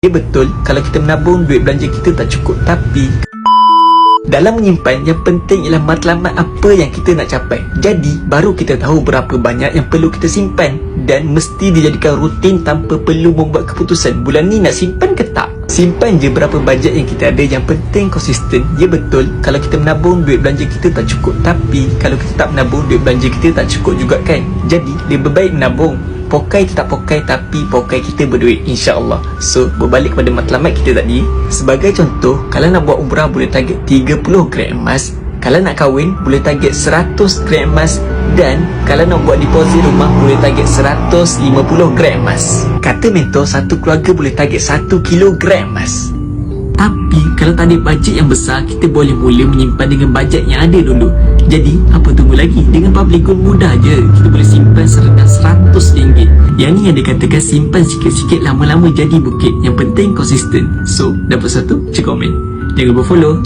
Ya betul, kalau kita menabung, duit belanja kita tak cukup. Tapi dalam menyimpan, yang penting ialah matlamat apa yang kita nak capai. Jadi, baru kita tahu berapa banyak yang perlu kita simpan. Dan mesti dijadikan rutin tanpa perlu membuat keputusan bulan ni nak simpan ke tak. Simpan je berapa bajet yang kita ada, yang penting konsisten. Ya betul, kalau kita menabung, duit belanja kita tak cukup. Tapi, kalau kita tak menabung, duit belanja kita tak cukup juga kan. Jadi, lebih baik menabung. Pokai tetap pokai, tapi pokai kita berduit, insya-Allah. So, berbalik kepada matlamat kita tadi. Sebagai contoh, kalau nak buat umrah boleh target 30 gram emas. Kalau nak kahwin boleh target 100 gram emas. Dan kalau nak buat deposit rumah boleh target 150 gram emas. Kata mentor, satu keluarga boleh target 1 kilogram emas. Tapi kalau tak ada bajet yang besar, kita boleh mula menyimpan dengan bajet yang ada dulu. Jadi apa tunggu lagi? Dengan Public Gold mudah je. Kita boleh simpan serendah RM100. Yang ni yang dikatakan simpan sikit-sikit, lama-lama jadi bukit. Yang penting konsisten. So, dapat satu, cek komen. Jangan lupa follow.